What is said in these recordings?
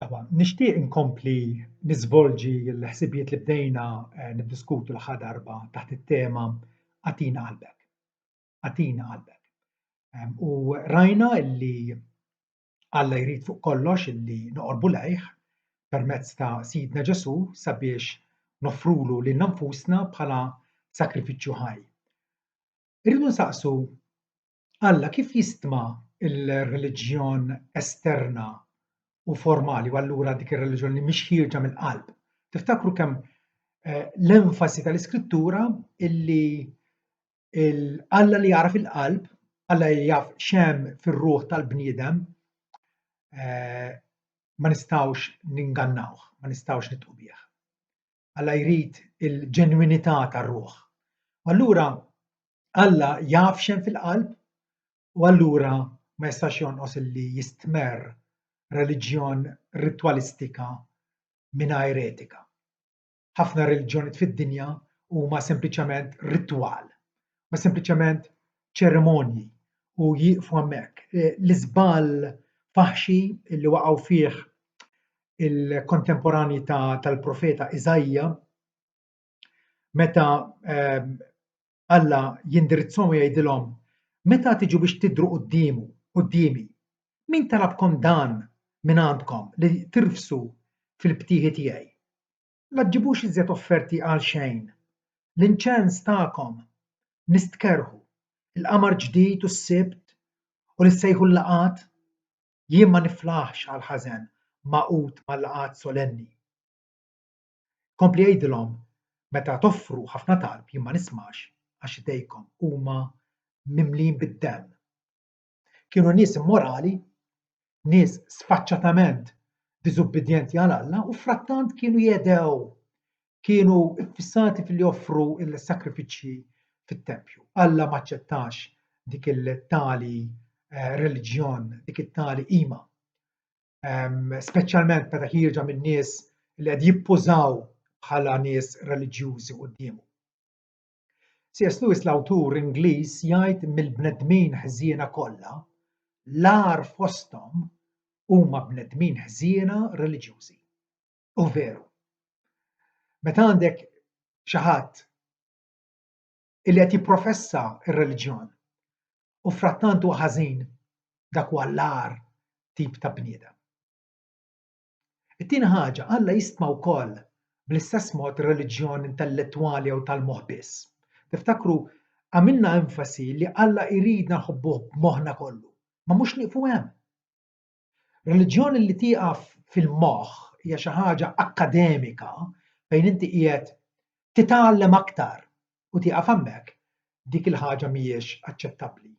طبعًا nixtieq inkompli niżvolġi l-ħsibijiet li bdejna niddiskutu l-aħħar darba taħt it-tema Agħtina qalbek, Agħtina qalbek. U rajna li Alla jrid fuq kollox illi noqorbu lejh permezz ta' Sidna Ġesu sabiex noffrulu lilna nfusna bħala sakrifiċċju ħaj. Irridu nsaqsu Alla kif jistma' il-reliġjon esterna u formali u allura dik ir-reliġjoni li mhix ħierġa mill-qalb. Tiftakru kemm l-enfasi tal-Iskrittura illi Alla li jaraf il-qalb, Alla li jaf x'hemm fir-ruħ tal-bniedem ma nistgħux ningannawh, ma nistgħux nitqu bih. Alla jrid il-ġenwinità tar-ruħ. U allura Alla jaf x'hemm fil-qalb u allura ma jistax jonqos illi jistmerr reliġjon ritwalistika mingħajr etika. Ħafna reliġjonijiet fid-dinja huma sempliċement ritwal, ma sempliċement ċerimonji u jieqfu hemmhekk. L-iżball faħxi li waqgħu fih il-kontemporanji tal-profeta Iżajja meta Alla jindirizzahom u jgħidilhom meta tiġu biex tidhru qudiemi, min talabkom dan minn għandkom li tirfsu fil-btieħi tiegħi. La tġibux iżjed offerti għal xejn. L-inċens tagħkom nistkerħu, il-qamar ġdid u s-sibt u li ssejħu l-laqgħat jien ma niflaħx għal ħażen maqut mal-laqgħat solenni. Kompli jgħidilhom meta toffru ħafna talb jien ma nismax għax idejkom huma mimlin bid-demm. Kienu nies immorali, nies sfaċċatament diżubbidjenti għal Alla u frattant kienu jedew, kienu iffissati fil joffru il-sakrifiċċji fit-tempju. Alla ma aċċettax dik il-tali reliġjon, dik it-tali qima. Speċjalment meta ħirġa minn nies li qed jippużaw bħala nies reliġjużi qudiemu. C.S. Lewis l-awtur Ingliż jgħid mill-bnedmin ħżiena kollha l-agħar fosthom huma bnedmin ħżiena reliġjużi. U veru. Meta għandek xi ħadd illi qed jipprofessa r-reliġjon u frattant huwa ħażin dak huwa l-agħar tip ta' bniedem. It-tieni ħaġa Alla jistma' wkoll bl-istess mod ir-reliġjon intellettwali jew tal-moħħ biss. Tiftakru għamilna enfasi li Alla jridna nħobbuh b'moħħna kollu, ma mhux nieqfu hemm. Reliġjoni li tieqaf fil-moħħ hija xi ħaġa akkademika fejn inti qiegħed titgħallem aktar u tieqaf hemmhekk dik il-ħaġa mhijiex aċċettabbli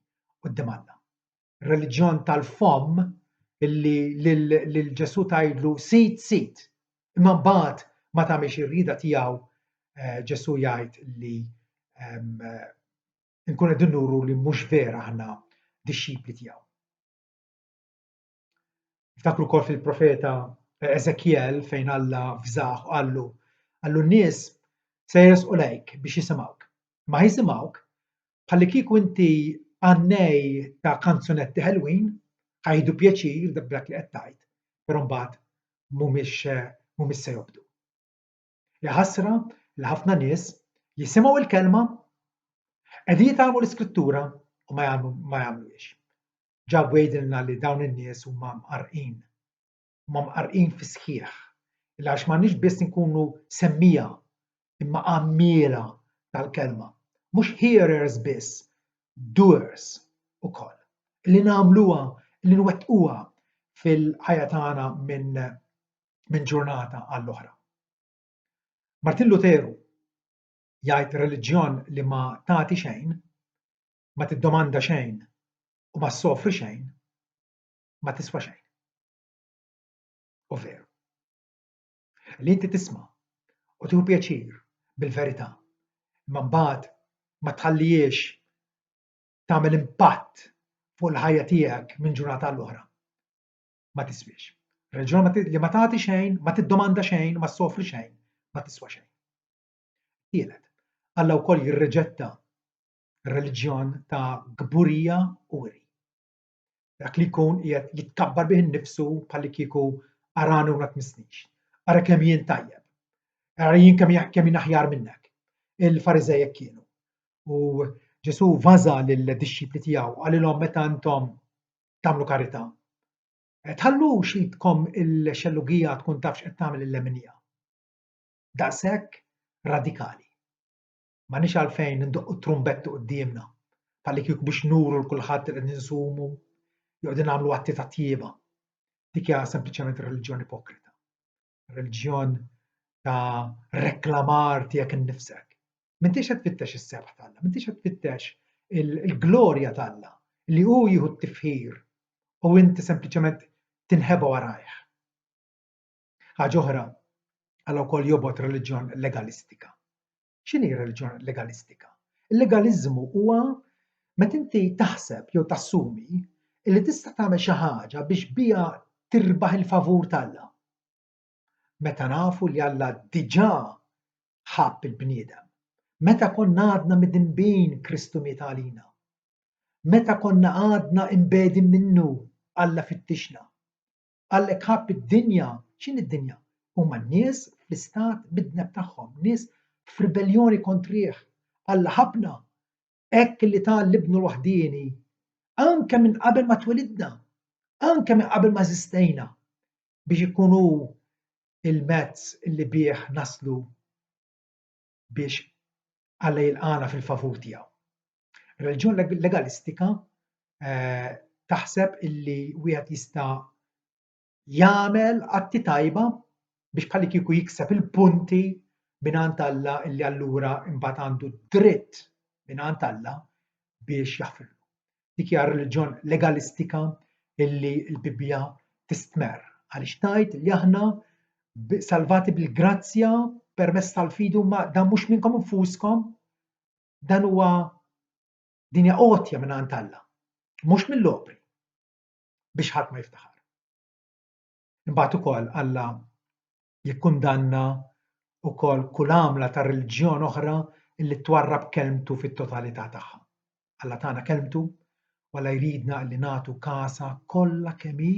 quddiem Alla. Reliġjon tal-fomm illi lil Ġesu tgħidlu sit, imma mbagħad ma tagħmilx ir-rieda tiegħu Ġesu jgħid li nkun qegħdin nuru li mhux vera aħna dixxipli tiegħu. Iftakru wkoll fil-profeta Eżekjel fejn Alla fżah u qallu n-nies se jersqu lejk biex jisimgħuk. Ma jisimgħuk bħalli kieku inti għannej ta' kanzunetti ħelwin ħajdu pjaċir dak li qed tgħid, però mbagħad mhumiex se jobdu. Ja ħasra li ħafna nies jisimgħu il-kelma qegħdin jitgħallmu l-Iskrittura u ma jagħmluhiex. Ġabu jgħidilna li dawn in-nies huma mqarqin fi sħiħ għax m'għandniex biss inkunu semmija imma għammiera tal-kelma. Mhux hearers biss, doers ukoll. Li nagħmluha, li nwettquha fil-ħajja tagħna minn ġurnata għall-oħra. Martin Luteru jgħid reliġjon li ma tagħti xejn, ma tiddomanda xejn u ma ssofri xejn, ma tiswa xejn. U veru. Li inti tisma' u tieħu pjaċir bil-verità, imma mbagħad ma tħallihiex tagħmel impatt fuq il-ħajja tiegħek minn ġurnata għall-oħra. Ma tiswix. Reliġjon li ma tagħti xejn, ma tiddomanda xejn, ma ssofri xejn, ma tiswa xejn. Tielet. Alla wkoll jirriġetta reliġjon ta' gburija u wiri. Dak li jkun qiegħed jitkabbar bih innifsu bħalli kieku أراني وما تمسنيش، أرى kemm jien tajjeb, أرى jien kemm jien aħjar minnek. Il-Fariżej hekk kienu. U Ġesu vaża lid-dixxipli tiegħu qalilhom meta intom tagħmlu karità, tħallux idkom il-xellugija tkun taf x'qed tagħmel il-leminija. Daqshekk radikali. M'għandniex għalfejn indoqqu trumbetti qudiemna bħalli kieku biex nuru l kulħadd li qed ninsumu jew qegħdin nagħmlu atti ta' tjieba. Dik hija sempliċement reliġjon ipokrita. Reliġjon ta' reklamar tiegħek innifsek. M'intix qed tfittex is-sebħ ta' Alla, m'intix qed tfittex il-glorja ta' Alla li hu jieħu t-tifħir u inti sempliċement tinħeba warajh. Ħaġa oħra, Alla wkoll jobgħod reliġjon legalistika. X'inhi reliġjon legalistika? Il-legaliżmu huwa meta inti taħseb jew tassumi li tista' tagħmel xi ħaġa biex biha tirbaħ il-favur ta' Alla. Meta nafu li Alla diġà ħabb il-bniedem, meta konna għadna midinbin Kristu miet għalina, meta konna għadna imbedin minnu Alla fittixna. Alla ħabb id-dinja, x'inhi d-dinja? Huma n-nies fl-istat bidneb tagħhom, nies f'ribellioni kontrih. Alla ħabna hekk li ta' l-ibnu l-waħdieni anke minn qabel ma twelidna, anke minn qabel ma żistejna biex ikunu il-mezz li bih naslu biex Alla jilqana fil-favur tiegħu. Reliġjon legalistika taħseb illi wieħed jista' jagħmel atti tajba biex bħalli kieku jikseb il-punti mingħand Alla illi allura imbagħad għandu dritt mingħand Alla biex jaħfirlu. Dik hija reliġjon legalistika illi l-Bibbja tistmer għaliex tgħid li aħna salvati bil-grazzja permezz tal-fidu ma dan mhux minnkom infuskom, dan huwa din hija għotja mingħand Alla, mhux mill-opri biex ħadd ma jiftaħar. Imbagħad ukoll Alla jikkundanna wkoll kull għamla ta' reliġjon oħra illi twarrab kelmtu fit-totalità tagħha. Alla tagħna kelmtu wala jridna li nagħtu kasa kollha kemm hi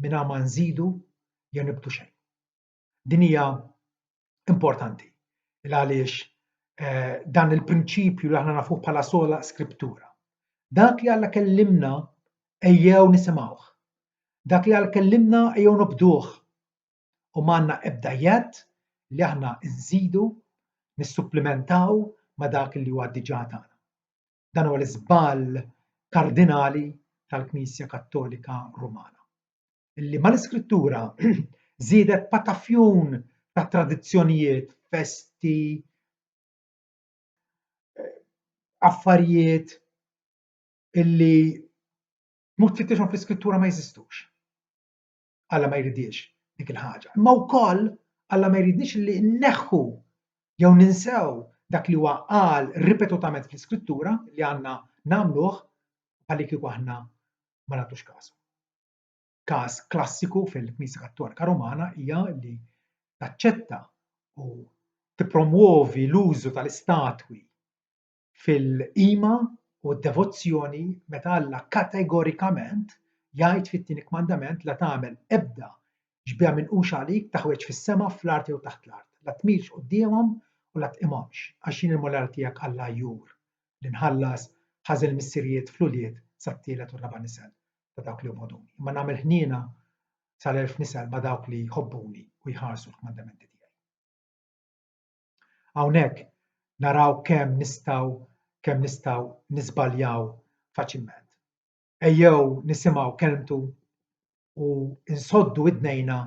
mingħajr ma nżidu jew nibtu xejn. Din hija importanti għaliex dan il-prinċipju li aħna nafuh bħala sola Skriptura. Dak li Alla kellimna ejjew nisimgħuh. Dak li Alla kellimna ejjew nobduh. U m'għandna ebda jett li aħna nżidu nissupplimentaw ma' dak li huwa diġà tagħna. Dan huwa l-iżball kardinali tal-Knisja Kattolika Rumana. Illi mal-Iskrittura żiedet patafjun ta' tradizzjonijiet, festi, affarijiet illi mhux tfittixhom fl-Iskrittura ma jeżistux. Alla ma jridix dik il-ħaġa. Imma wkoll Alla ma jridniex li nneħħu jew ninsew dak li huwa qal ripetutament fl-Iskrittura li għandna nagħmluh bħalli kieku aħna ma nagħtux kasu. Każ klassiku fil-Knisja Kattolika Rumana hija li taċċetta u tippromuovi l-użu tal-istatwi fil-qima u d-devozzjoni meta Alla kategorikament jgħid fit-tieni kmandament la tagħmel ebda ġbija minqux għalik taħweġ fis-sema fl-art jew taħt l-art. La tmilx qudiemhom u la tqimhomx għax jien il-moral tiegħek Alla jur li nħallas ħażel missirijiet fl-ulied sat-tielet u r-raba' nisel ta' dawk li jobgħoduni. Imma nagħmel ħniena sal-1000 nisel ma' dawk li jħobbuni u jħarsu l-kmandamenti tiegħi. Hawnhekk naraw kemm nistgħu niżbaljaw faċilment. Ejjew nisimgħu kelmtu u insoddu widnejna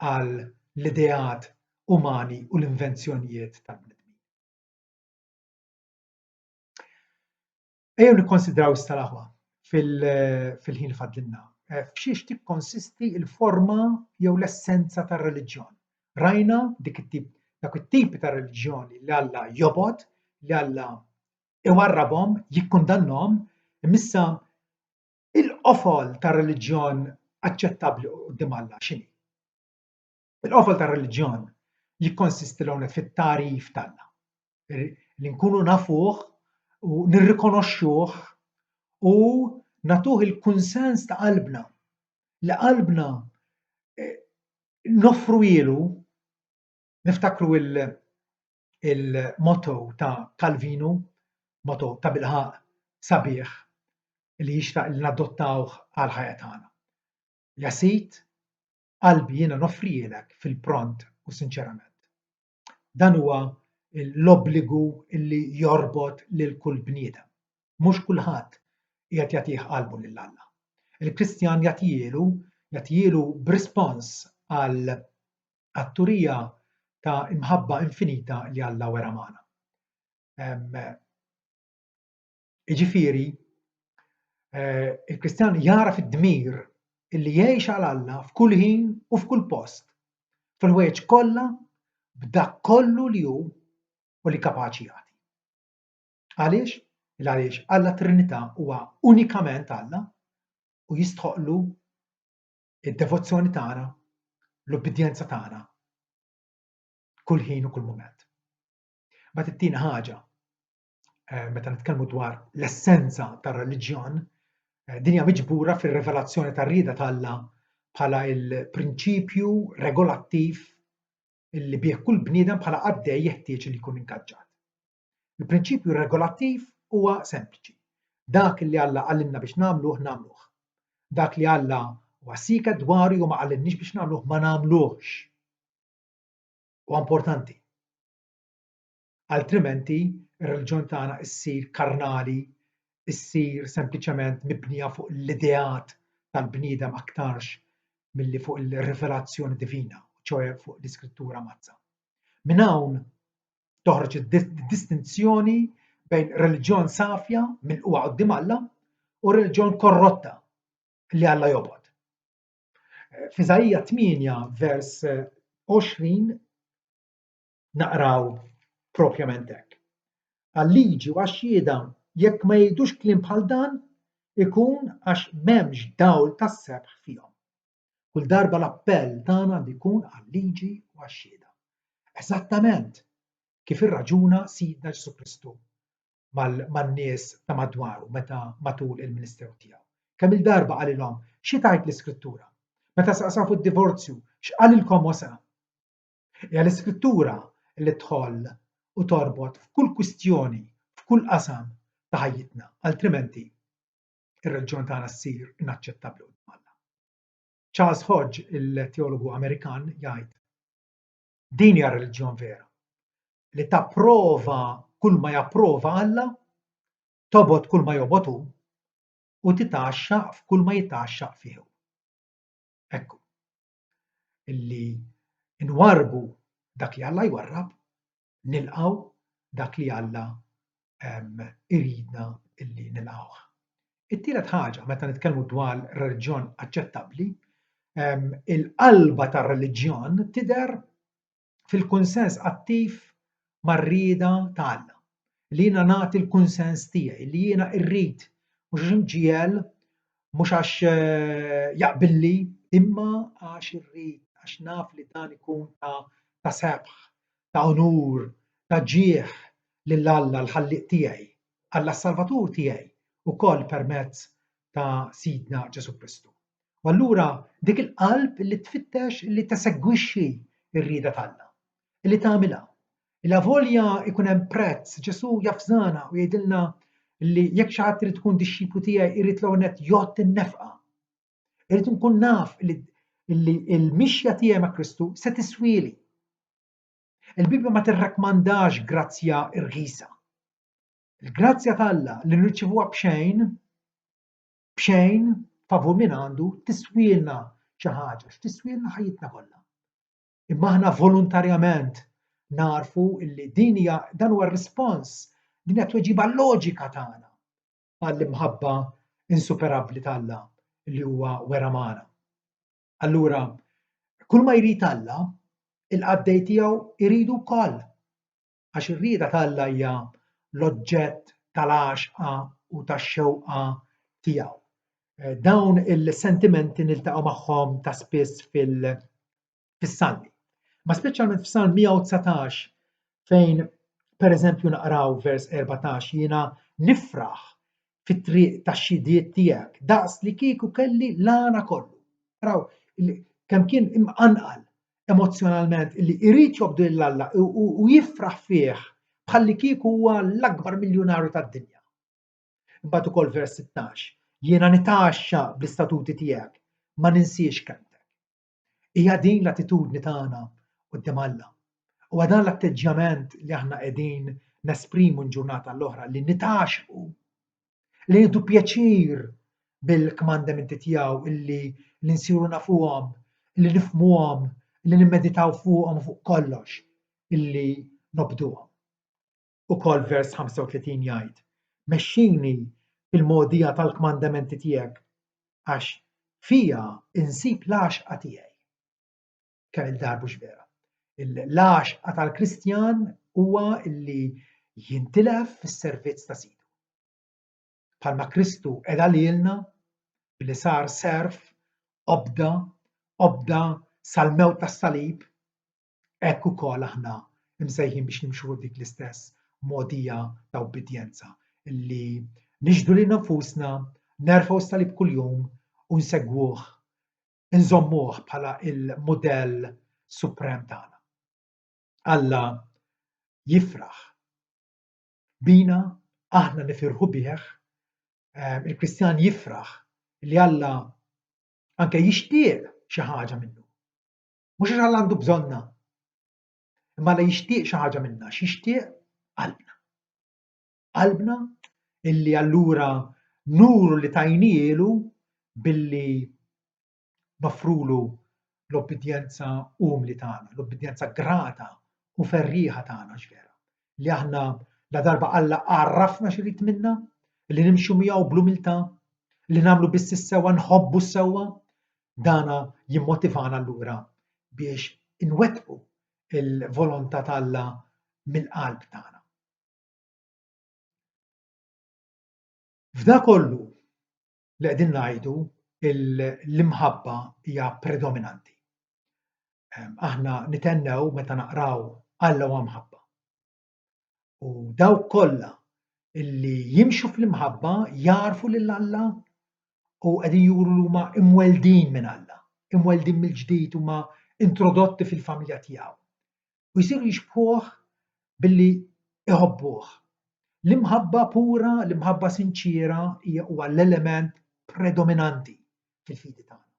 għal l-ideat umani u l-invenzjonijiet tal-bnedmin. Ejjew nikkonsidraw issa l-aħwa fil-ħin li fadlilna. F'xiex tikkonsisti l-forma jew l-essenza tar-reliġjon. Rajna dak it-tipi ta' reliġjoni li Alla jobgħod, li Alla iwarrabhom, jikkundannahom, imissa il-qofol tar-reliġjon aċċettabbli quddiem Alla x'inhi? Il-qofol tar-reliġjon jikkonsisti l-hawnhekk fit-tarif tagħna. Li nkunu nafuh u nirrikonoxxuh u nagħtuh il-kunsens ta' qalbna. Li qalbna noffru ilu, niftakru il-motto ta' Calvinu, motto ta' bilħaq sabiħ li jixtaq li nadottawh għal ħajja tagħna. Ja Sid, qalbi jiena noffrilek fil-pront u sinċerament. Dan huwa l-obbligu li jorbot lil kull bniedem. Mhux kulħadd qiegħed jagħtih qalbu lil Alla. Il-Kristjan jagħtilu b'rispons għal għat-turija ta' imħabba infinita li Alla wera magħna. Jiġifieri, il-Kristjan jara fid-dmir illi jgħix għal Alla f'kull ħin u f'kull post, fil-ħwejjeġ kollha b'dak kollu li hu u li kapaċi jagħti. Għaliex? Għaliex Alla Trinità huwa unikament Alla u jistħoqlu id-devozzjoni tagħna, l-obbedjenza tagħna kull ħin u kull mument. Ma tittina ħaġa, meta nitkellmu dwar l-essenza tar-reliġjon, din hija miġbura fir-rivelazzjoni tar-rieda ta' Alla bħala l-prinċipju regolattiv illi bih kull bniedem bħala għaddej jeħtieġ li jkun inkaġġat. Il-prinċipju regolattiv huwa sempliċi. Dak li Alla għallimna biex nagħmluh nagħmluh. Dak li Alla huwa siket dwaru u ma qallimniex biex nagħmluh ma nagħmluhx. Huwa importanti. Altrimenti ir-reliġjon tagħna ssir karnali, issir sempliċement mibnija fuq l-ideat tal-bniedem aktarx milli fuq il-rivelazzjoni divina, ċoe fuq l-iskrittura mazza. Minn hawn toħroġ id-distinzjoni bejn reliġjon safja milquha quddiem Alla u reliġjon korrotta li Alla jobgħod. F'Iżajja 8 vers 20 naqraw propjament hekk. Għal-liġi u għax-xhieda jekk ma jgħidux kliem bħal dan, ikun għax m'hemmx dawl tas-sebħ fihom. Kull darba l-appell tagħna għandu jkun għal-liġi u għax-xhieda. Eżattament kif irraġuna Sidna Ġesu Kristu man-nies ta' madwaru meta matul il-ministeru tiegħu. Kemm il-darba qalilhom xi tgħid l-Iskrittura? Meta saqsaw fuq id-divorzju, x'qalilkom wasa? Hija l-Iskrittura li tħoll u torbot f'kull kwistjoni, f'kull qasam ta' ħajjitna, altrimenti ir-reliġjon tagħna ssir inaċċettabbli quddiem Alla. Charles Hodge, il-teologu Amerikan, jgħid din hija reliġjon vera li tapprova kull ma japprova Alla, tobgħod kull ma jobgħod hu u titaxxaq f'kull ma jitaxxaq fih hu. Ekku, illi nwarbu dak li Alla jwarrab, nilqgħu dak li Alla iridna illi nilqgħuh. It-tielet ħaġa meta nitkellmu dwar reliġjon aċċettabbli, il-qalba tar-reliġjon tidher fil-kunsens attiv mar-rieda ta' Alla. Li jiena nagħti l-kunsens tiegħi, li jiena rrid mhux għax imġiel, mhux għax jaqbilli, imma għax irrid, għax naf li dan ikun ta' sebħ, ta' onur, ta' ġieħ lil Alla l-ħalliq tiegħi, Alla s-Salvatur tiegħi ukoll permezz ta' Sidna Ġesu Kristu. U allura dik il-qalb li tfittex li tesegwixxi r-rieda t'Alla, li tagħmilha. La volja ikun hemm prezz, Ġesu jafżana u jgħidilna li jekk xi ħadd irid tkun dixxiplu tiegħi irid l-ewwel nett jgħodd in-nefqa. Irid inkun naf li l-mixja tiegħi ma' Kristu se tiswieli. Il-Bibja ma tirrakmandax grazzja irħisa. Il-grazzja t'Alla li nirċevuha b'xejn favur minn għandu tiswielna xi ħaġa, x'tiswielna ħajjitna kollha. Imma aħna volontarjament narfu illi dan huwa r-rispons, din hija tweġiba loġika tagħna għall-imħabba insuperabbli t'Alla li huwa wera magħna. Allura, kull ma jrid Alla, il-qaddej tiegħu jridu wkoll, għax ir-rieda t'Alla hija l-oġġett tal-għaxqa u tax-xewqa tiegħu. Dawn il-sentimenti niltaqgħu magħhom ta' spiss fis-Salmi. Ma speċjalment f'Salm 119 fejn pereżempju naqraw vers 14 jiena nifraħ fit-triq tax-xhidiet tiegħek daqs li kieku kelli l-għana kollu. Raw kemm kien imqanqal emozjonalment illi jrid jobdu lill-Alla u jifraħ fih bħalli kieku huwa l-akbar miljunarju tad-dinja. Imbagħad ukoll vers 16. Jiena nitaxxa bl-istatuti tiegħek, ma ninsiex kelmtek. Hija din l-attitudni tagħna quddiem Alla. U dan l-atteġġjament li aħna qegħdin nesprimu ġurnata l-oħra li nitaxqu, li nieħdu pjaċir bil-kmandamenti tiegħu illi nsiru nafuhom, illi nifhmuhom, illi nimmeditaw fuqhom u fuq kollox illi nobduhom. Ukoll vers 35 jgħid: Mexxini fil-mogħdija tal-kmandamenti tiegħek għax fija insib l-għaxqa tiegħi. Kemm il-darba vera. L-għaxqa tal-Kristjan huwa illi jintilef fis-servizz ta' Sidu. Bħalma Kristu qiegħda lilna billi sar serf, obda sal-mewt tas-salib, hekk ukoll aħna imsejħin biex nimxu dik l-istess mogħdija ta' ubbidjenza illi niġdu lil nfusna, nerfgħu s-salib kuljum u nsegwuh, inżommuh bħala il-mudell suprem tagħna. Alla jifraħ bina, aħna nifirħu bih, il-Kristjan jifraħ li Alla anke jixtieq xi ħaġa minnu. Mhux għax Alla għandu bżonna, imma Alla jixtieq xi ħaġa minna, x'jixtieq qalbna. Qalbna illi allura nuru li tajnielu billi nofrulu l-obbedjenza umli tagħna, l-obbedjenza grata u ferrieħa tagħna ġvera. Li aħna la darba Alla għarrafna x'rid minna, li nimxu miegħu bl-umiltà, li nagħmlu biss is-sewwa, nħobbu s-sewwa, dana jimmotivana allura biex inwettqu il-volontà t'Alla mill-qalb tagħna. F'da kollu li qegħdin ngħidu l-imħabba hija predominanti. Aħna nitennew meta naqraw Alla huwa mħabba. U dawk kollha illi jimxu fl-imħabba jarfu lil Alla u qegħdin juru li huma imweldin minn Alla, imweldin mill-ġdid, huma introdotti fil-familja tiegħu. U jsiru jixbħuh billi iħobbuh. L-imħabba pura, l-imħabba sinċira huwa l-element predominanti fil-fidi tagħna.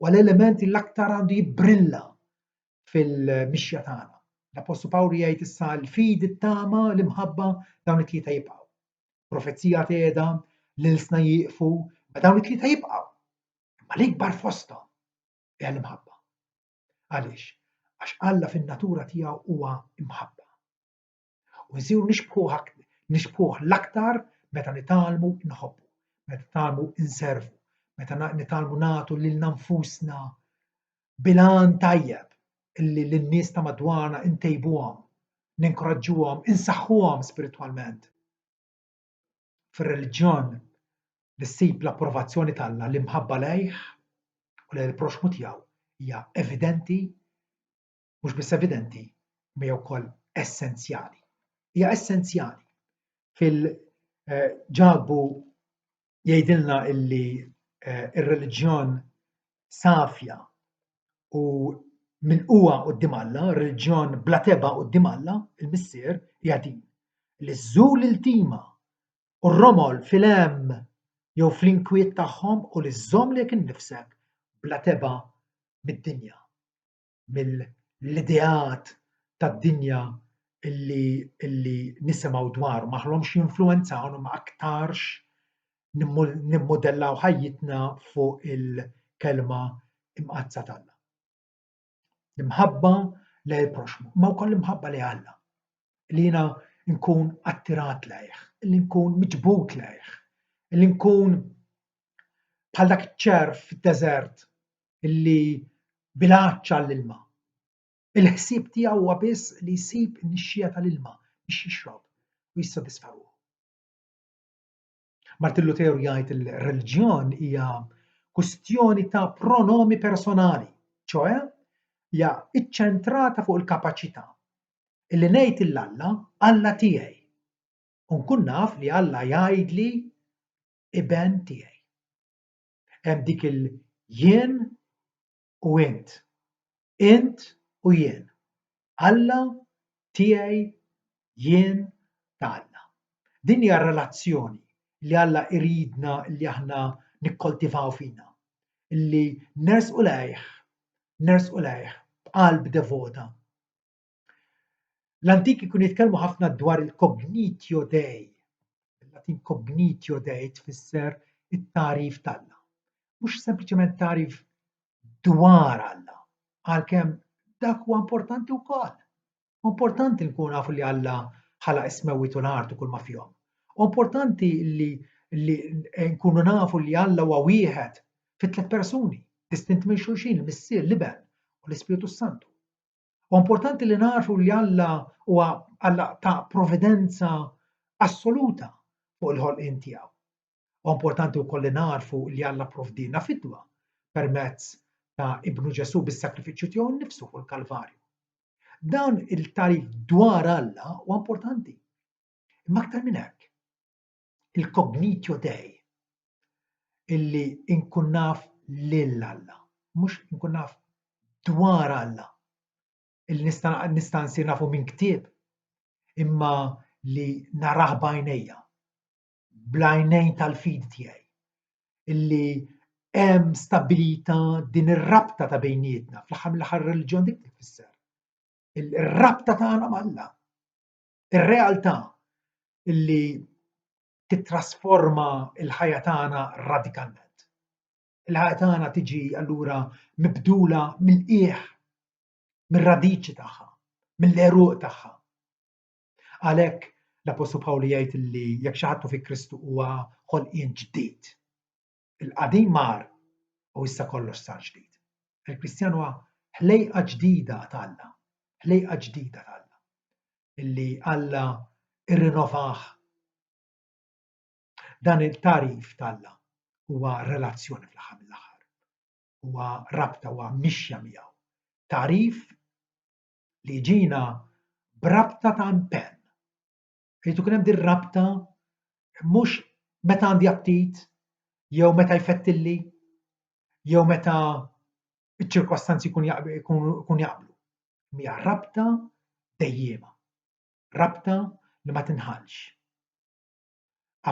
U l-element li l-aktar għandu jibbrilla fil-mixja tagħna. L-Apostlu Pawlu jgħid issa l-fidi t-tama, l-imħabba dawn it-tlieta jibqgħu. Profezija tgħidha, l-ilsna jieqfu, ma dawn it-tlieta jibqgħu. Imma l-ikbar fosthom hija l-imħabba. Għaliex? Għax Alla fin-natura tiegħu huwa imħabba. U nsiru nixbħuh l-aktar meta nitalmu nħobbu, meta nitalmu nservu, meta nitalmu nagħtu lilna nfusna bilan tajjeb illi lin-nies ta' madwarna intejbuhom, ninkoraġġuhom, insaħħuhom spiritwalment. Fir-reliġjon li ssib l-approvazzjoni tagħna l-imħabba lejh u lejn il-proxmu tiegħu hija evidenti, mhux biss evidenti, ma hija wkoll essenzjali. Hija essenzjali. Fil-ġabu jgħidilna illi ir-reliġjon safja u milquha quddiem Alla, reliġjon bla teba quddiem Alla, il-missier hija din li żżur il-tima u r-romol fil-hemm jew fl-inkwiet tagħhom u li żżomm lek innifsek bla teba mid-dinja, mill-ideat tad-dinja illi nisimgħu dwaru, ma ħlhomx jinfluwenzawna ma aktarx nimmodellaw ħajjitna fuq il-kelma imqazza tagħna. L-imħabba lejn il-proxmu, ma wkoll l-imħabba lejn Alla. Li jiena nkun attirat lejh, li nkun miġbud lejh, li nkun bħal dak iċ-ċerv fid-deżert illi bilaċċa l-ilma. Il-ħsieb tiegħu huwa biss li jsib in-nixxija tal-ilma biex jixrob u jissodisfa ruħu. Martin Lutero jgħid il-reliġjon hija kwistjoni ta' pronomi personali, ċoe hija iċċentrata fuq il-kapaċità illi ngħid lill-Alla Alla tiegħi u nkun naf li Alla jgħidli iben tiegħi. Hemm dik il-jien u int, Int u jien. Alla tiegħi, jien ta' Alla. Din hija relazzjoni li Alla iridna li aħna nikkoltivaw fina, illi nersqu lejh b'qalb devota. L-antiki kienu jitkellmu ħafna dwar il-cognitio Dei. Il-Latin cognitio Dei tfisser it-tarif t'Alla. Mhux sempliċement tarif dwar Alla, għalkemm dak huwa importanti wkoll. Importanti nkunu nafu li Alla ħalaq is-semawit u l-art u kull ma fihom. Importanti li nkunu nafu li Alla huwa wieħed fit-tliet persuni, distinti minn xulxin, il-Missier, l-Iben u l-Ispiritu Santu. U importanti li nafu li Alla huwa Alla ta' provvidenza assoluta fuq il-ħolqien tiegħu. U importanti wkoll li narfu li Alla provdina fidwa permezz ta' Ibnu Ġesu bis-sakrifiċċju tiegħu nnifsu fuq il-Kalvarju. Dan il-tarif dwar Alla huwa importanti. Imma aktar minn hekk, il-cognitio Dei illi inkun naf lil Alla, mhux inkun naf dwar Alla. Illi nista' nsir nafu minn ktieb, imma li narah b'għajnejja, bl-għajnejn tal-fidi tiegħi, illi hemm stabbilita din ir-rabta ta' bejnietna, fl-aħħar mill-aħħar reliġjon dik tfisser. Ir-rabta tagħna mal-Alla, ir-realtà illi titrasforma l-ħajja tagħna radikalment. Il-ħajja tagħna tiġi allura mibdula mill-qiegħ, mir-radiċi tagħha, mill-għeruq tagħha. Għalhekk l-Apostlu Pawlu jgħid illi jekk xi ħadd fi Kristu huwa ħolqien ġdid. Il-qadim mar u issa kollox sar ġdid. Il-Kristjan huwa ħlejqa ġdida t'Alla, ħlejqa ġdida t'Alla, illi Alla irrinovah. Dan il-tarif t'Alla huwa relazzjoni fl-aħħar mill-aħħar. Huwa rabta, huwa mixja miegħu. Tarif li ġina b'rabta ta' impenn. Irid ikun hemm din rabta mhux meta għandi aptit, jew meta jfettilli, jew meta iċ-ċirkostanzi jkunu jaqblu. Hija rabta dejjiema, rabta li ma tinħallx.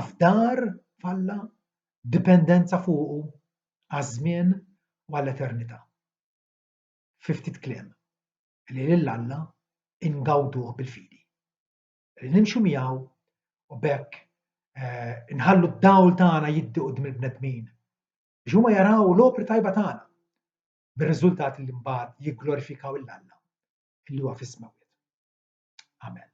Afdar f'Alla, dipendenza fuqu għaż-żmien u għall-eternità. Fi ftit kliem li lil Alla ingawduh bil-fidi. Li nimxu miegħu u b'hekk inħallu d-dawl tagħna jiddi quddiem il-bnedmin biex huma jaraw l-opri tajba tagħna bir-riżultat li mbagħad jigglorifikaw il-Alla illi huwa fis-smawiet. Amen.